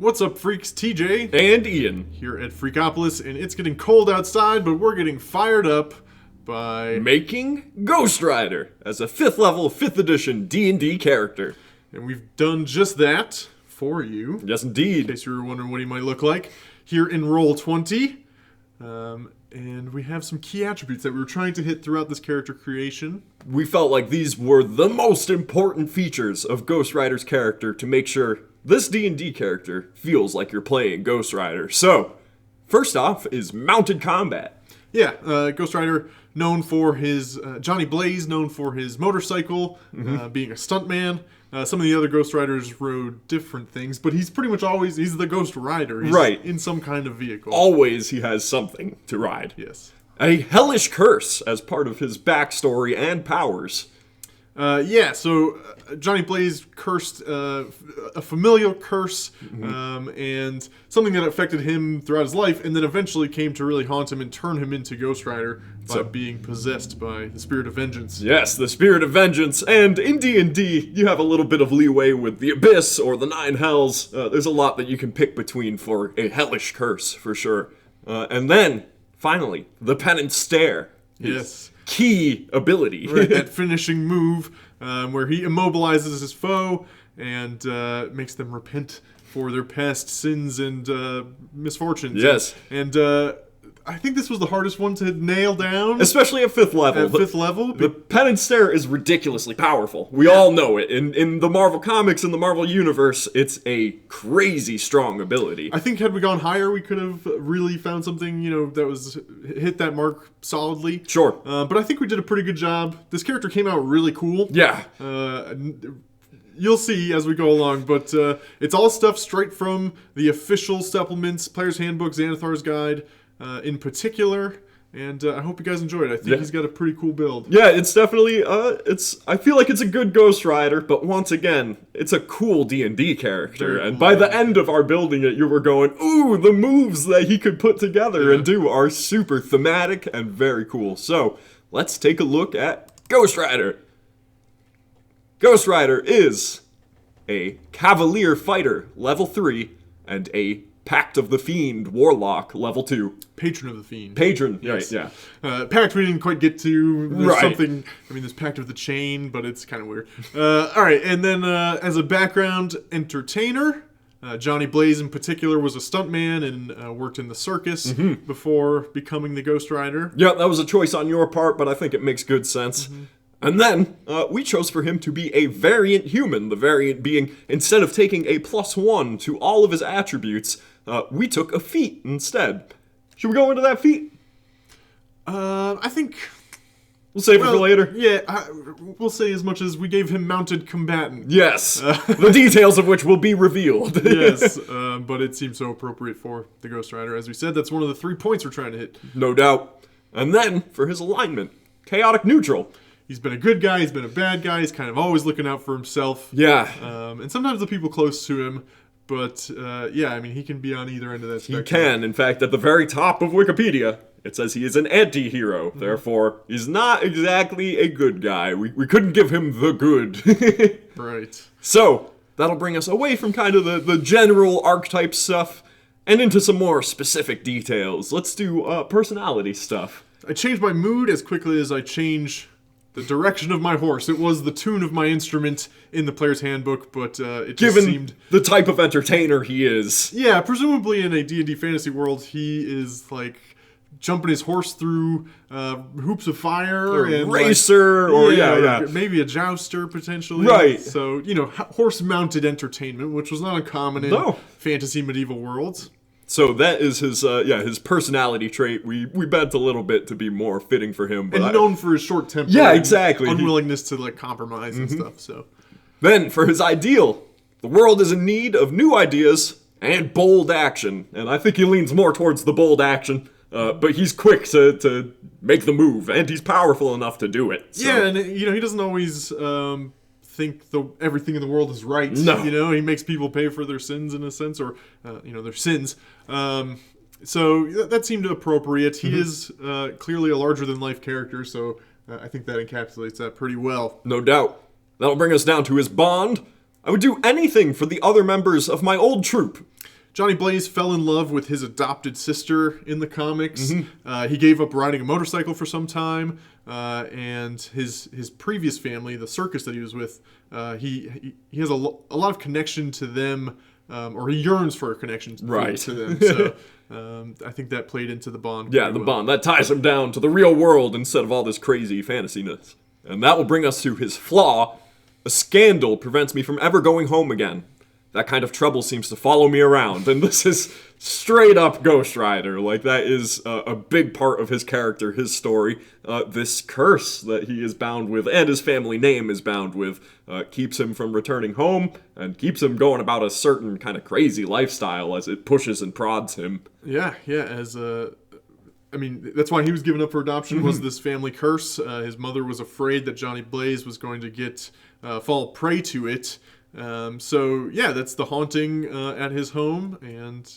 What's up, freaks? TJ and Ian here at Freakopolis, and it's getting cold outside, but we're getting fired up by making Ghost Rider as a 5th level, 5th edition D&D character. And we've done just that for you. Yes, indeed. In case you were wondering what he might look like, here in Roll20. And we have some key attributes that we were trying to hit throughout this character creation. We felt like these were the most important features of Ghost Rider's character to make sure this D&D character feels like you're playing Ghost Rider. So, first off is mounted combat. Yeah, Ghost Rider known for his, Johnny Blaze known for his motorcycle, being a stuntman. Some of the other Ghost Riders rode different things, but he's pretty much always, he's the Ghost Rider. He's right. in some kind of vehicle. Always he has something to ride. Yes. A hellish curse as part of his backstory and powers. So Johnny Blaze cursed a familial curse, and something that affected him throughout his life, and then eventually came to really haunt him and turn him into Ghost Rider by being possessed by the spirit of vengeance. Yes, the spirit of vengeance, and in D&D, you have a little bit of leeway with the Abyss or the Nine Hells. There's a lot that you can pick between for a hellish curse, for sure. And then, finally, the Penance Stare. Yes. Key ability. Right, that finishing move where he immobilizes his foe and makes them repent for their past sins and misfortunes. Yes. And I think this was the hardest one to nail down. Especially at 5th level. At 5th level. The Penance Stare is ridiculously powerful. We all know it. In the Marvel Comics, in the Marvel Universe, it's a crazy strong ability. I think had we gone higher, we could have really found something, that was hit that mark solidly. Sure. But I think we did a pretty good job. This character came out really cool. Yeah. You'll see as we go along, but it's all stuff straight from the official supplements, Player's Handbook, Xanathar's Guide, in particular, and I hope you guys enjoy it. I think he's got a pretty cool build. Yeah, it's definitely, I feel like it's a good Ghost Rider, but once again, it's a cool D&D character, and by the end of our building it, you were going, ooh, the moves that he could put together and do are super thematic and very cool. So, let's take a look at Ghost Rider. Ghost Rider is a Cavalier fighter, level 3, and a Pact of the Fiend Warlock, level 2. Patron of the Fiend. Patron, yes. Right, yeah. Pact we didn't quite get to. There's something, there's Pact of the Chain, but it's kind of weird. Alright, and then as a background entertainer, Johnny Blaze in particular was a stuntman and worked in the circus before becoming the Ghost Rider. Yeah, that was a choice on your part, but I think it makes good sense. And then, we chose for him to be a variant human, the variant being, instead of taking a +1 to all of his attributes, we took a feat instead. Should we go into that feat? I think... We'll save it for later. Yeah, we'll say as much as we gave him mounted combatant. Yes, the details of which will be revealed. Yes, but it seems so appropriate for the Ghost Rider. As we said, that's one of the 3 points we're trying to hit. No doubt. And then, for his alignment, chaotic neutral. He's been a good guy, he's been a bad guy, he's kind of always looking out for himself. Yeah. And sometimes the people close to him, but he can be on either end of that spectrum. He can. In fact, at the very top of Wikipedia, it says he is an anti-hero. Therefore, he's not exactly a good guy. We couldn't give him the good. Right. So, that'll bring us away from kind of the general archetype stuff and into some more specific details. Let's do personality stuff. I change my mood as quickly as I change the direction of my horse. It was the tune of my instrument in the Player's Handbook, but it just seemed... the type of entertainer he is. Yeah, presumably in a D&D fantasy world, he is, like, jumping his horse through hoops of fire. Or and racer, or maybe a jouster, potentially. Right. So, horse-mounted entertainment, which was not uncommon in fantasy medieval worlds. So that is his personality trait. We bent a little bit to be more fitting for him. But and known for his short temper. Yeah, exactly. Unwillingness to compromise and stuff. So then for his ideal, the world is in need of new ideas and bold action. And I think he leans more towards the bold action. But he's quick to make the move, and he's powerful enough to do it. So. Yeah, and he doesn't always think everything in the world is right. No. He makes people pay for their sins in a sense, or their sins. So that seemed appropriate. He is clearly a larger than life character, so I think that encapsulates that pretty well. No doubt. That'll bring us down to his bond. I would do anything for the other members of my old troop. Johnny Blaze fell in love with his adopted sister in the comics. He gave up riding a motorcycle for some time, and his previous family, the circus that he was with, he has a lot of connection to them, or he yearns for a connection to them. So I think that played into the bond. Yeah, the bond. That ties him down to the real world instead of all this crazy fantasyness. And that will bring us to his flaw. A scandal prevents me from ever going home again. That kind of trouble seems to follow me around, and this is straight up Ghost Rider. Like, that is a big part of his character, his story. This curse that he is bound with, and his family name is bound with, keeps him from returning home, and keeps him going about a certain kind of crazy lifestyle as it pushes and prods him. Yeah, I mean, that's why he was given up for adoption, was this family curse. His mother was afraid that Johnny Blaze was going to fall prey to it. So yeah, that's the haunting at his home, and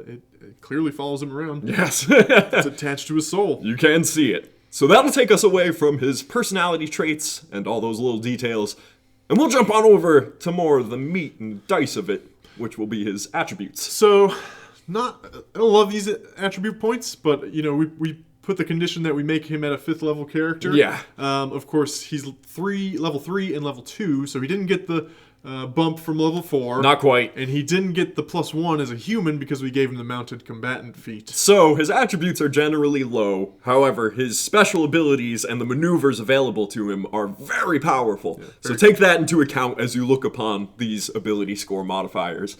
it clearly follows him around. Yes. It's attached to his soul. You can see it. So that'll take us away from his personality traits and all those little details, and we'll jump on over to more of the meat and dice of it, which will be his attributes. So, I don't love these attribute points, but we put the condition that we make him at a 5th level character. Yeah. Of course, he's level 3 and level 2, so he didn't get the bump from level 4. Not quite. And he didn't get the +1 as a human because we gave him the mounted combatant feat. So his attributes are generally low. However, his special abilities and the maneuvers available to him are very powerful. Yeah, so take that into account as you look upon these ability score modifiers.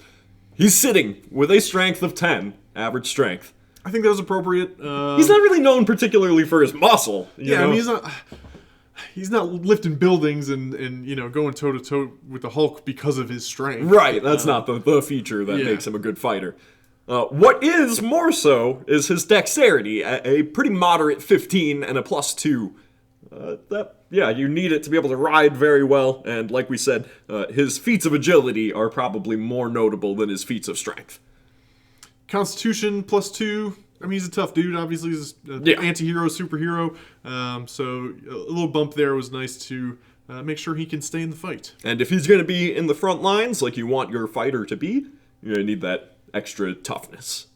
He's sitting with a strength of 10, average strength. I think that was appropriate. He's not really known particularly for his muscle. You know? I mean, he's not lifting buildings and going toe-to-toe with the Hulk because of his strength. Right, that's not the feature that makes him a good fighter. What is more so is his dexterity, a pretty moderate 15 and a +2. You need it to be able to ride very well, and like we said, his feats of agility are probably more notable than his feats of strength. Constitution +2. I mean, he's a tough dude. Obviously, he's an anti-hero, superhero. So a little bump there was nice to make sure he can stay in the fight. And if he's going to be in the front lines, like you want your fighter to be, you're going to need that extra toughness.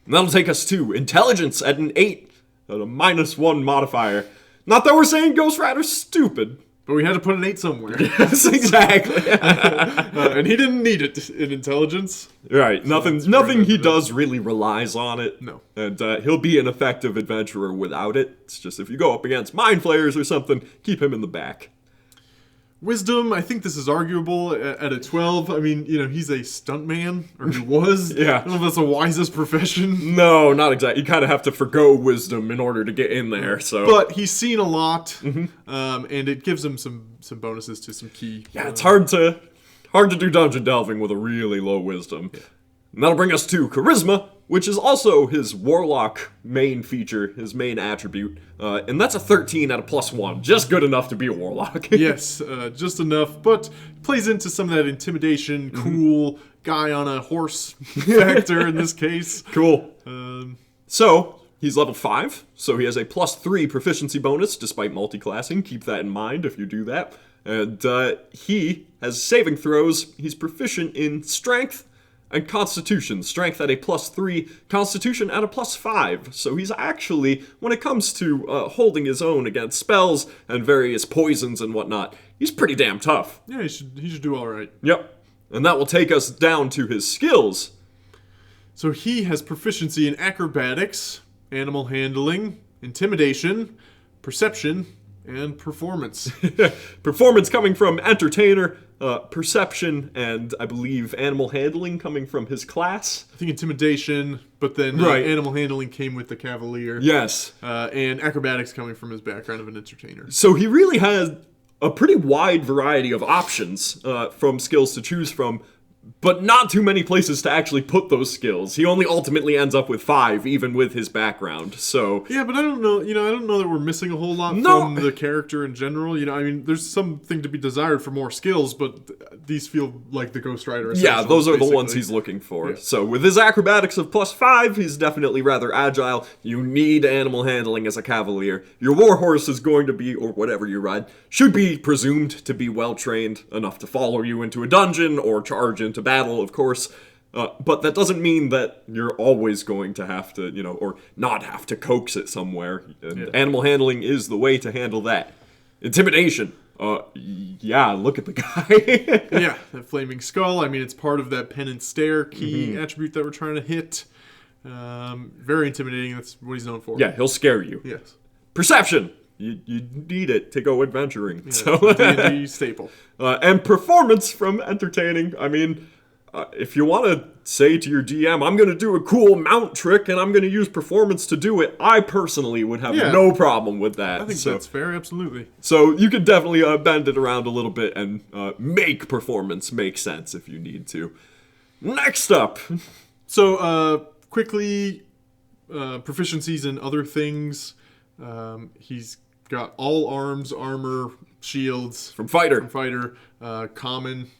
And that'll take us to intelligence at an 8, at a -1 modifier. Not that we're saying Ghost Rider's stupid. But we had to put an 8 somewhere. Yes, exactly. And he didn't need it in intelligence. Right. Nothing he does really relies on it. No. And he'll be an effective adventurer without it. It's just if you go up against mind flayers or something, keep him in the back. Wisdom, I think this is arguable at a 12. I mean, he's a stuntman, or he was. Yeah. I don't know if that's the wisest profession. No, not exactly. You kind of have to forgo wisdom in order to get in there. So, but he's seen a lot, and it gives him some bonuses to some key. Yeah, it's hard to do dungeon delving with a really low wisdom. Yeah. And that'll bring us to charisma, which is also his warlock main feature, his main attribute. And that's a 13 at a +1. Just good enough to be a warlock. Yes, just enough. But plays into some of that intimidation, cool guy on a horse factor in this case. Cool. So, he's level 5. So he has a +3 proficiency bonus despite multi-classing. Keep that in mind if you do that. And he has saving throws. He's proficient in strength and Constitution. Strength at a +3, Constitution at a +5. So he's actually, when it comes to holding his own against spells and various poisons and whatnot, he's pretty damn tough. Yeah, he should do all right. Yep. And that will take us down to his skills. So he has proficiency in acrobatics, animal handling, intimidation, perception, and performance. Performance coming from entertainer, perception, and I believe animal handling coming from his class. I think intimidation, but then animal handling came with the Cavalier. Yes. And acrobatics coming from his background of an entertainer. So he really has a pretty wide variety of options from skills to choose from, but not too many places to actually put those skills. He only ultimately ends up with 5, even with his background, so... Yeah, but I don't know, I don't know that we're missing a whole lot from the character in general. I mean, there's something to be desired for more skills, but these feel like the Ghost Rider essentials. Yeah, those are the ones he's looking for. Yeah. So with his acrobatics of +5, he's definitely rather agile. You need animal handling as a Cavalier. Your warhorse is going to be, or whatever you ride, should be presumed to be well-trained, enough to follow you into a dungeon or charge into battle, of course. But that doesn't mean that you're always going to have to, or not have to coax it somewhere. And animal handling is the way to handle that. Intimidation. Yeah, look at the guy. Yeah, that flaming skull. I mean, it's part of that Penance Stare key attribute that we're trying to hit. Very intimidating. That's what he's known for. Yeah, he'll scare you. Yes. Perception. You need it to go adventuring. Yeah, so D&D staple. And performance from entertaining. I mean, if you want to say to your DM, I'm going to do a cool mount trick and I'm going to use performance to do it, I personally would have no problem with that. I think that's fair, absolutely. So you could definitely bend it around a little bit and make performance make sense if you need to. Next up. So, quickly, proficiencies in other things. He's got all arms, armor, shields. From fighter. Common.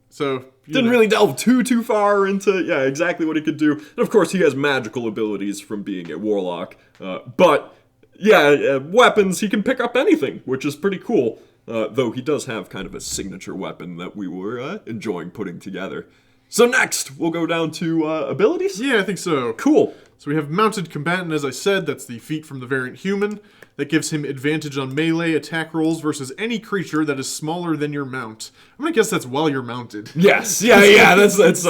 So didn't really delve too far into exactly what he could do. And of course he has magical abilities from being a warlock. But weapons, he can pick up anything, which is pretty cool. Though he does have kind of a signature weapon that we were enjoying putting together. So next, we'll go down to abilities? Yeah, I think so. Cool. So we have Mounted Combatant, as I said. That's the feat from the variant Human. That gives him advantage on melee attack rolls versus any creature that is smaller than your mount. I'm gonna guess that's while you're mounted. Yes. Yeah, that's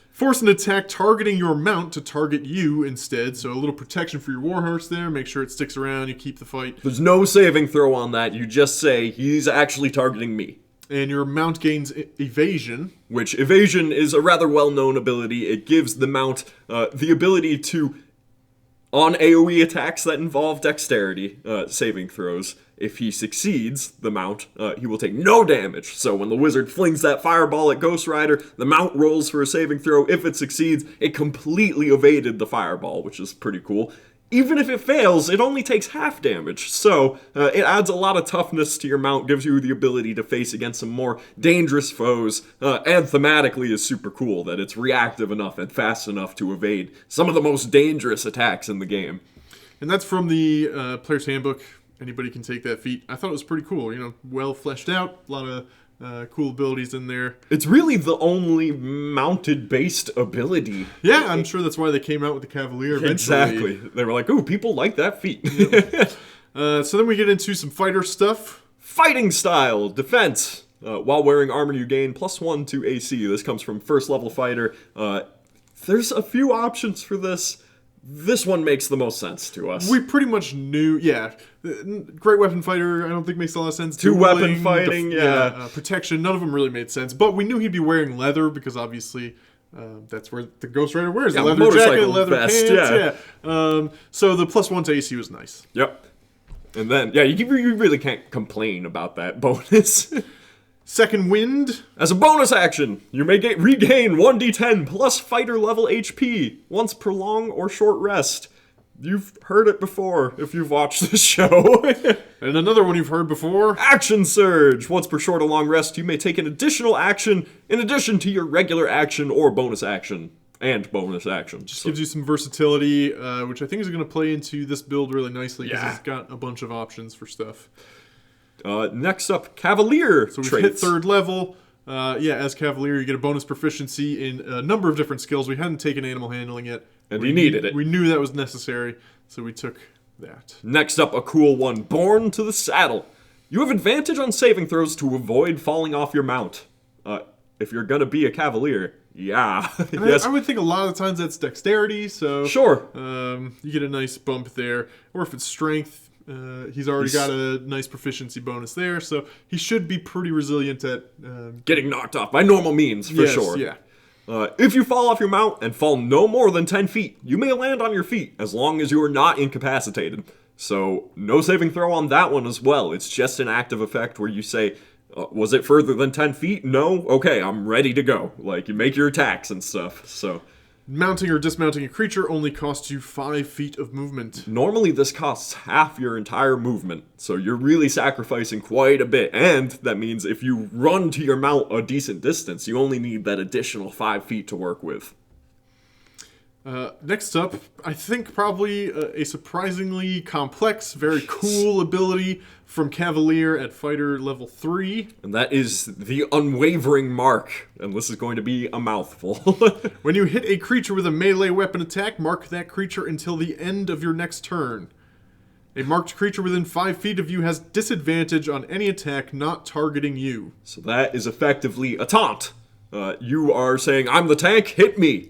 Force an attack targeting your mount to target you instead. So a little protection for your warhorse there. Make sure it sticks around. You keep the fight. There's no saving throw on that. You just say, he's actually targeting me. And your mount gains Evasion. Which, Evasion is a rather well-known ability. It gives the mount the ability to, on AoE attacks that involve Dexterity saving throws, if he succeeds, the mount, he will take no damage. So when the wizard flings that fireball at Ghost Rider, the mount rolls for a saving throw. If it succeeds, it completely evaded the fireball, which is pretty cool. Even if it fails, it only takes half damage, so it adds a lot of toughness to your mount, gives you the ability to face against some more dangerous foes, and thematically is super cool that it's reactive enough and fast enough to evade some of the most dangerous attacks in the game. And that's from the Player's Handbook. Anybody can take that feat. I thought it was pretty cool, well fleshed out, a lot of cool abilities in there. It's really the only mounted-based ability. Yeah, I'm sure that's why they came out with the Cavalier eventually. Exactly. They were like, ooh, people like that feat. Yep. So then we get into some fighter stuff. Fighting style, defense. While wearing armor, you gain +1 to AC. This comes from first level fighter. There's a few options for this. This one makes the most sense to us. We pretty much knew, Great weapon fighter, I don't think makes a lot of sense. Two-weapon fighting, protection, none of them really made sense. But we knew he'd be wearing leather because obviously that's where the Ghost Rider wears. Yeah, leather jacket, leather vest, pants, so the +1 to AC was nice. Yep. And then, you really can't complain about that bonus. Second Wind. As a bonus action, you may regain 1d10 plus fighter level HP once per long or short rest. You've heard it before if you've watched this show. And another one you've heard before. Action Surge. Once per short or long rest, you may take an additional action in addition to your regular action or bonus action. And bonus action. Just gives you some versatility, which I think is going to play into this build really nicely because it's got a bunch of options for stuff. Next up, Cavalier So we've traits. hit third level. As Cavalier, you get a bonus proficiency in a number of different skills. We hadn't taken animal handling yet. And we needed it. We knew that was necessary, so we took that. Next up, a cool one, Born to the Saddle. You have advantage on saving throws to avoid falling off your mount. If you're going to be a Cavalier, yes. I would think a lot of the times that's Dexterity, so... Sure. You get a nice bump there. Or if it's Strength... he's already got a nice proficiency bonus there, so he should be pretty resilient at... getting knocked off by normal means, for sure. Yeah. If you fall off your mount and fall no more than 10 feet, you may land on your feet, as long as you are not incapacitated. So, no saving throw on that one as well. It's just an active effect where you say, Was it further than 10 feet? No? Okay, I'm ready to go. Like, you make your attacks and stuff, so... Mounting or dismounting a creature only costs you 5 feet of movement. Normally this costs half your entire movement, so you're really sacrificing quite a bit, and that means if you run to your mount a decent distance, you only need that additional 5 feet to work with. Next up, I think probably a surprisingly complex, very cool ability from Cavalier at fighter level 3. And that is the Unwavering Mark, and this is going to be a mouthful. When you hit a creature with a melee weapon attack, mark that creature until the end of your next turn. A marked creature within 5 feet of you has disadvantage on any attack not targeting you. So that is effectively a taunt. You are saying, I'm the tank, hit me!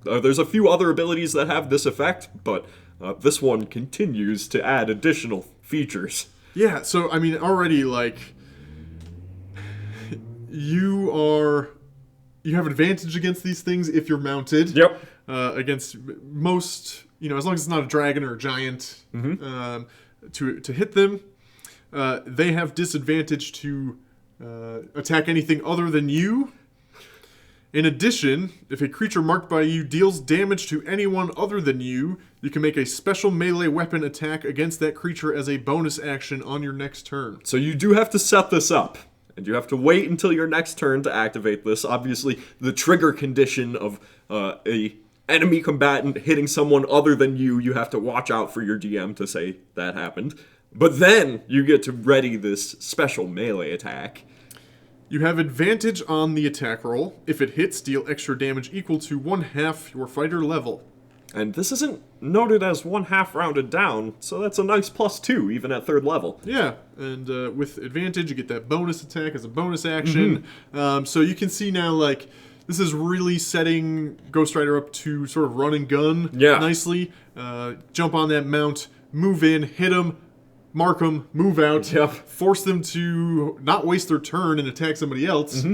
There's a few other abilities that have this effect, but this one continues to add additional features. Yeah, so, I mean, already, like, you have advantage against these things if you're mounted. Yep. Against most, as long as it's not a dragon or a giant, to hit them. They have disadvantage to attack anything other than you. In addition, if a creature marked by you deals damage to anyone other than you, you can make a special melee weapon attack against that creature as a bonus action on your next turn. So you do have to set this up, and you have to wait until your next turn to activate this. Obviously, the trigger condition of a enemy combatant hitting someone other than you have to watch out for your DM to say that happened. But then you get to ready this special melee attack. You have advantage on the attack roll. If it hits, deal extra damage equal to 1/2 your fighter level. And this isn't noted as 1/2 rounded down, so that's a nice +2 even at 3rd level. Yeah, and with advantage, you get that bonus attack as a bonus action. So you can see now, like, this is really setting Ghost Rider up to sort of run and gun nicely. Jump on that mount, move in, hit them, mark them, move out, force them to not waste their turn and attack somebody else.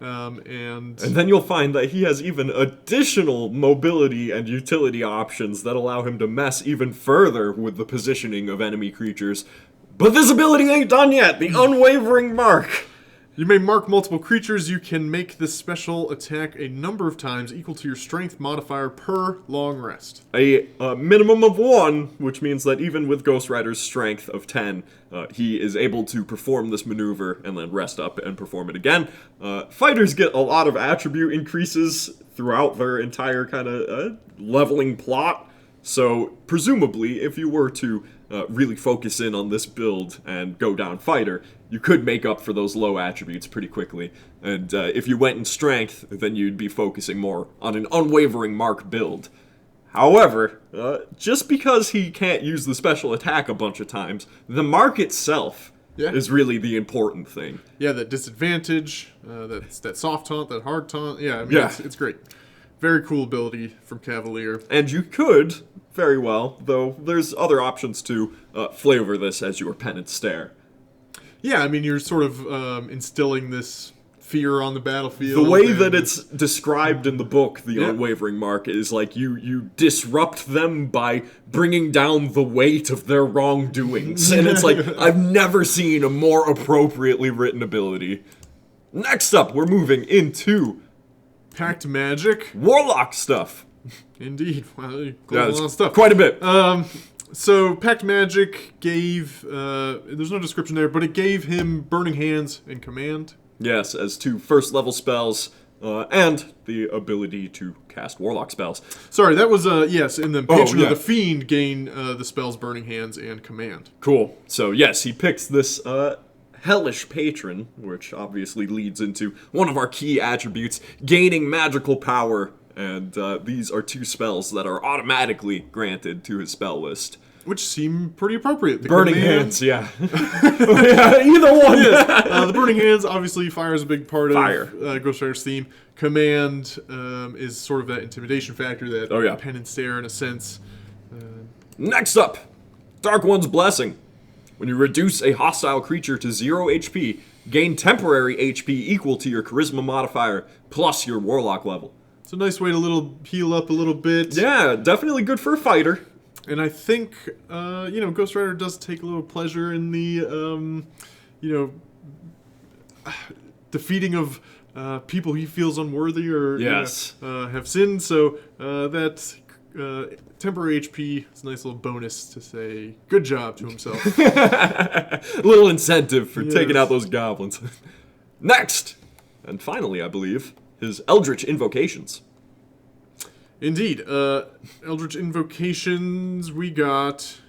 And then you'll find that he has even additional mobility and utility options that allow him to mess even further with the positioning of enemy creatures. But this ability ain't done yet! The Unwavering Mark! You may mark multiple creatures. You can make this special attack a number of times equal to your strength modifier per long rest. A minimum of 1, which means that even with Ghost Rider's strength of 10, he is able to perform this maneuver and then rest up and perform it again. Fighters get a lot of attribute increases throughout their entire kind of leveling plot. So presumably, if you were to really focus in on this build and go down fighter, you could make up for those low attributes pretty quickly. And if you went in strength, then you'd be focusing more on an Unwavering Mark build. However, just because he can't use the special attack a bunch of times, the mark itself is really the important thing. Yeah, that disadvantage, that soft taunt, that hard taunt. Yeah, I mean, it's great. Very cool ability from Cavalier. And you could, very well, though there's other options to flavor this as your Penance Stare. Yeah, I mean, you're sort of instilling this fear on the battlefield. The way that it's described in the book, the Unwavering Mark, is like you disrupt them by bringing down the weight of their wrongdoings. And it's like, I've never seen a more appropriately written ability. Next up, we're moving into Pact magic. Warlock stuff. Indeed. Wow, a lot of stuff. Quite a bit. So Pact magic gave, there's no description there, but it gave him Burning Hands and Command. Yes, as 2 first-level spells, and the ability to cast Warlock spells. Sorry, that was, yes, in the Patron of the Fiend gain the spells Burning Hands and Command. Cool. So, yes, he picks this Hellish Patron, which obviously leads into one of our key attributes, gaining magical power, and these are 2 spells that are automatically granted to his spell list. Which seem pretty appropriate. The Burning Hands, yeah. Either one. The Burning Hands, obviously, fire is a big part of Ghost Rider's theme. Command is sort of that intimidation factor, that Penance Stare in a sense. Next up, Dark One's Blessing. When you reduce a hostile creature to 0 HP, gain temporary HP equal to your Charisma modifier plus your Warlock level. It's a nice way to heal up a little bit. Yeah, definitely good for a fighter. And I think, Ghost Rider does take a little pleasure in the, defeating of people he feels unworthy or Yes. have sinned. So that temporary HP is a nice little bonus to say good job to himself. A little incentive for taking Yes. out those goblins. Next, and finally, I believe, his Eldritch Invocations. Indeed. Eldritch Invocations, we got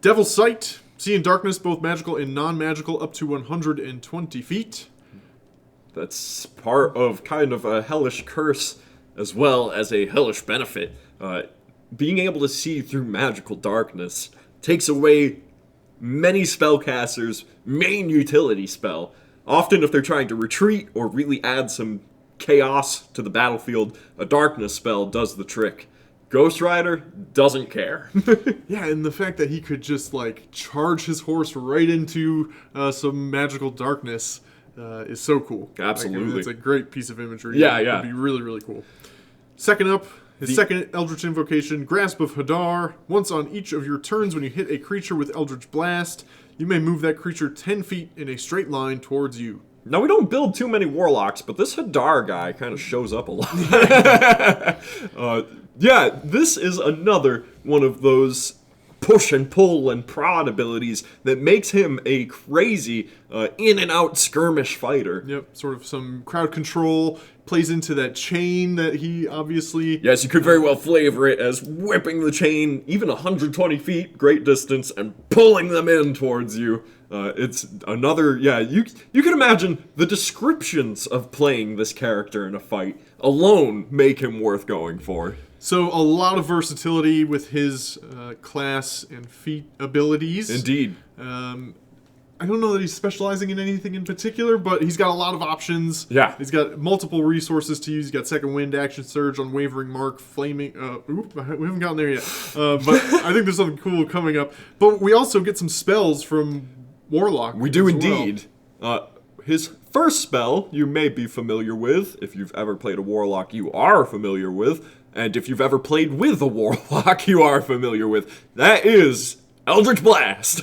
Devil's Sight. See in darkness, both magical and non-magical, up to 120 feet. That's part of kind of a hellish curse as well as a hellish benefit. Being able to see through magical darkness takes away many spellcasters' main utility spell. Often if they're trying to retreat or really add some chaos to the battlefield, a darkness spell does the trick. Ghost Rider doesn't care. Yeah, and the fact that he could just, like, charge his horse right into some magical darkness is so cool. Absolutely. Like, it's a great piece of imagery. Yeah. It'd be really, really cool. Second up, his second Eldritch Invocation, Grasp of Hadar. Once on each of your turns when you hit a creature with Eldritch Blast, you may move that creature 10 feet in a straight line towards you. Now, we don't build too many warlocks, but this Hadar guy kind of shows up a lot. Yeah, this is another one of those push and pull and prod abilities that makes him a crazy in and out skirmish fighter. Yep, sort of some crowd control, plays into that chain that he obviously... Yes, you could very well flavor it as whipping the chain even 120 feet, great distance, and pulling them in towards you. It's another, you can imagine the descriptions of playing this character in a fight alone make him worth going for. So a lot of versatility with his class and feat abilities. Indeed. I don't know that he's specializing in anything in particular, but he's got a lot of options. Yeah. He's got multiple resources to use. He's got Second Wind, Action Surge, Unwavering Mark, Flaming... we haven't gotten there yet. But I think there's something cool coming up. But we also get some spells from Warlock. We do as indeed. His first spell you may be familiar with. If you've ever played a Warlock, you are familiar with. And if you've ever played with a Warlock, you are familiar with. That is Eldritch Blast.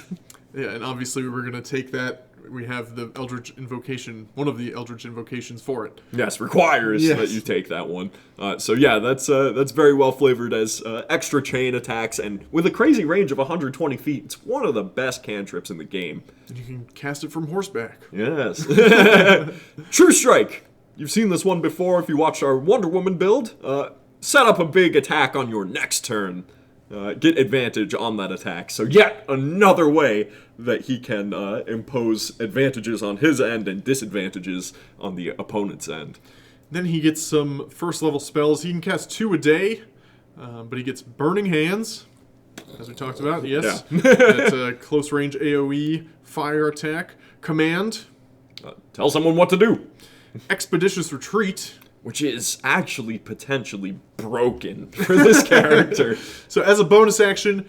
Yeah, and obviously we're going to take that. We have the Eldritch Invocation, one of the Eldritch Invocations for it. Yes, requires that you take that one. So yeah, that's very well flavored as extra chain attacks, and with a crazy range of 120 feet, it's one of the best cantrips in the game. And you can cast it from horseback. Yes. True Strike. You've seen this one before if you watched our Wonder Woman build. Set up a big attack on your next turn. Get advantage on that attack. So yet another way that he can impose advantages on his end and disadvantages on the opponent's end. Then he gets some first level spells. He can cast 2 a day, but he gets Burning Hands, as we talked about, yes. Yeah. That's a close range AoE fire attack. Command. Tell someone what to do. Expeditious Retreat. Which is actually potentially broken for this character. So as a bonus action,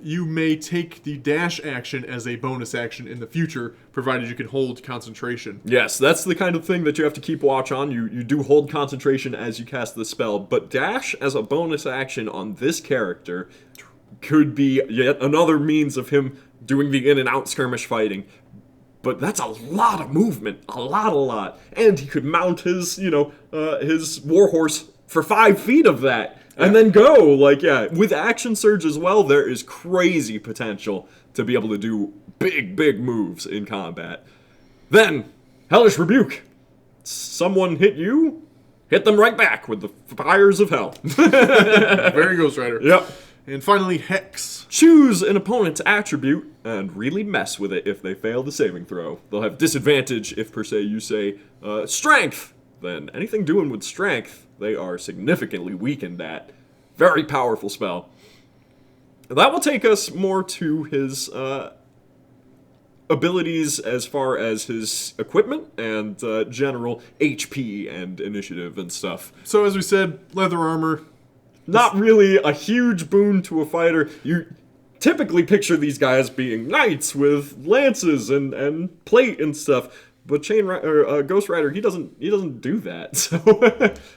you may take the dash action as a bonus action in the future, provided you can hold concentration. Yes, that's the kind of thing that you have to keep watch on. You do hold concentration as you cast the spell, but dash as a bonus action on this character could be yet another means of him doing the in and out skirmish fighting. But that's a lot of movement, a lot. And he could mount his, his warhorse for 5 feet of that. And then go, with Action Surge as well, there is crazy potential to be able to do big moves in combat. Then, Hellish Rebuke. Someone hit you, hit them right back with the fires of hell. Very Ghost Rider. Yep. And finally, Hex. Choose an opponent's attribute and really mess with it if they fail the saving throw. They'll have disadvantage if, per se, you say, Strength. Then anything doing with Strength, they are significantly weakened at. Very powerful spell. That will take us more to his abilities as far as his equipment and general HP and initiative and stuff. So as we said, leather armor. Not really a huge boon to a fighter. You typically picture these guys being knights with lances and plate and stuff. But Ghost Rider, he doesn't do that. So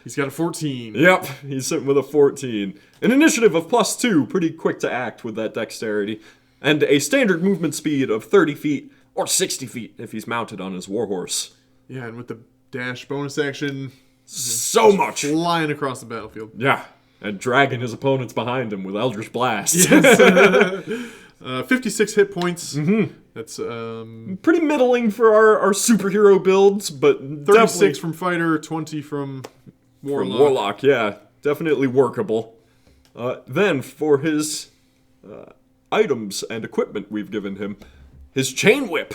He's got a 14. Yep, he's sitting with a 14. An initiative of +2, pretty quick to act with that dexterity. And a standard movement speed of 30 feet or 60 feet if he's mounted on his warhorse. Yeah, and with the dash bonus action, So much! flying across the battlefield. Yeah, and dragging his opponents behind him with Eldritch Blast. Yes. 56 hit points. Mm-hmm. That's pretty middling for our superhero builds, but 36 from fighter, 20 from warlock. From warlock, yeah, definitely workable. Then for his items and equipment we've given him, his chain whip,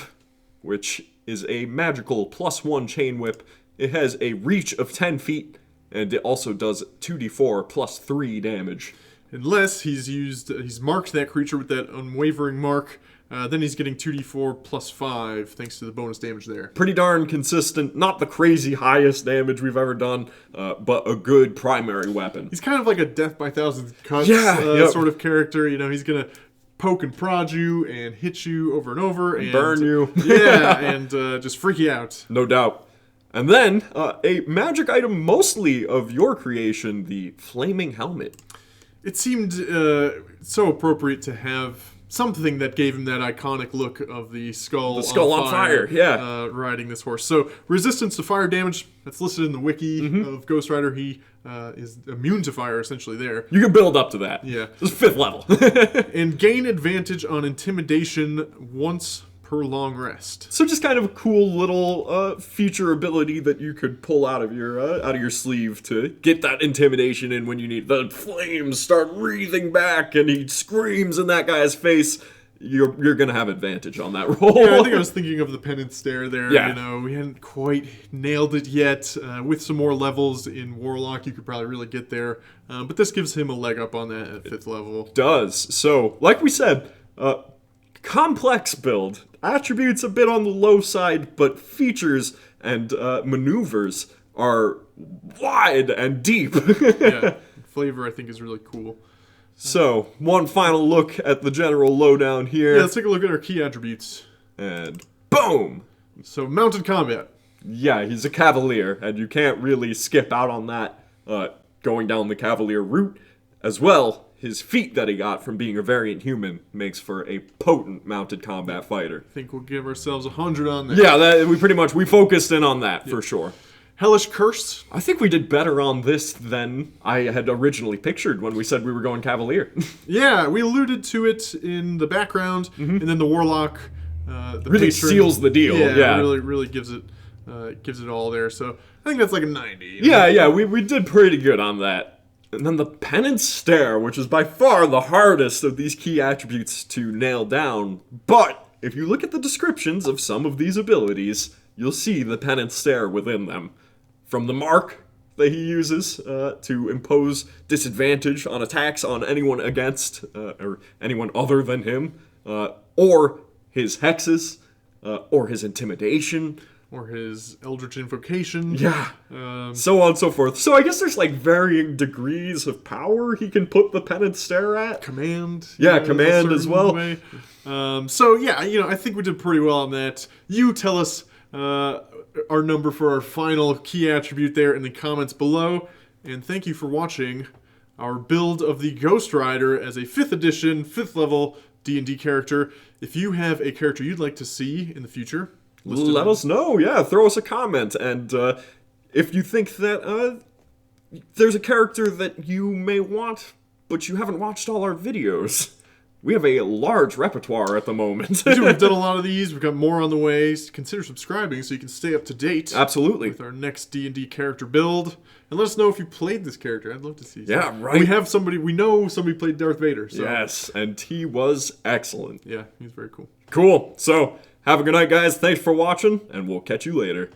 which is a magical +1 chain whip. It has a reach of 10 feet, and it also does 2d4 plus 3 damage. Unless he's marked that creature with that Unwavering Mark, then he's getting 2d4 plus 5 thanks to the bonus damage there. Pretty darn consistent, not the crazy highest damage we've ever done, but a good primary weapon. He's kind of like a death by thousand cuts sort of character. You know, he's going to poke and prod you and hit you over and over. And burn you. Yeah, and just freak you out. No doubt. And then, a magic item mostly of your creation, the Flaming Helmet. It seemed so appropriate to have something that gave him that iconic look of the skull on fire, yeah. Riding this horse. So, resistance to fire damage, that's listed in the wiki of Ghost Rider. He is immune to fire, essentially, there. You can build up to that. Yeah. This is 5th level. And gain advantage on intimidation once per long rest. So just kind of a cool little feature ability that you could pull out of your sleeve to get that intimidation in when you need. The flames start wreathing back and he screams in that guy's face. You're gonna have advantage on that roll. Yeah, I think I was thinking of the Penance Stare there. Yeah. You know, we hadn't quite nailed it yet. With some more levels in Warlock, you could probably really get there. But this gives him a leg up on that at 5th level. Does. So, like we said, complex build. Attributes a bit on the low side, but features and maneuvers are wide and deep. Yeah, flavor I think is really cool. So, one final look at the general lowdown here. Yeah, let's take a look at our key attributes. And boom! So, mounted combat. Yeah, he's a Cavalier, and you can't really skip out on that going down the Cavalier route. As well, his feat that he got from being a variant human makes for a potent mounted combat fighter. I think we'll give ourselves 100 on there. Yeah, we focused in on that, for sure. Hellish Curse. I think we did better on this than I had originally pictured when we said we were going Cavalier. Yeah, we alluded to it in the background, and then the Warlock, the really patron, seals the deal. Yeah. really gives it all there. So I think that's like a 90. Yeah, we did pretty good on that. And then the Penance Stare, which is by far the hardest of these key attributes to nail down. But if you look at the descriptions of some of these abilities, you'll see the Penance Stare within them. From the mark that he uses to impose disadvantage on attacks on anyone against or anyone other than him, or his hexes, or his intimidation, or his Eldritch Invocation. Yeah. So on and so forth. So I guess there's like varying degrees of power he can put the Penance Stare at. Command. Yeah, command as well. So yeah, I think we did pretty well on that. You tell us our number for our final key attribute there in the comments below. And thank you for watching our build of the Ghost Rider as a 5th edition, 5th level D&D character. If you have a character you'd like to see in the future, let us know. Yeah, throw us a comment. And if you think that there's a character that you may want, but you haven't watched all our videos, we have a large repertoire at the moment. We've done a lot of these. We've got more on the way. Consider subscribing so you can stay up to date. Absolutely. With our next D&D character build. And let us know if you played this character. I'd love to see. Yeah, right. We know somebody played Darth Vader. So. Yes, and he was excellent. Yeah, he was very cool. Cool. So, have a good night, guys. Thanks for watching, and we'll catch you later.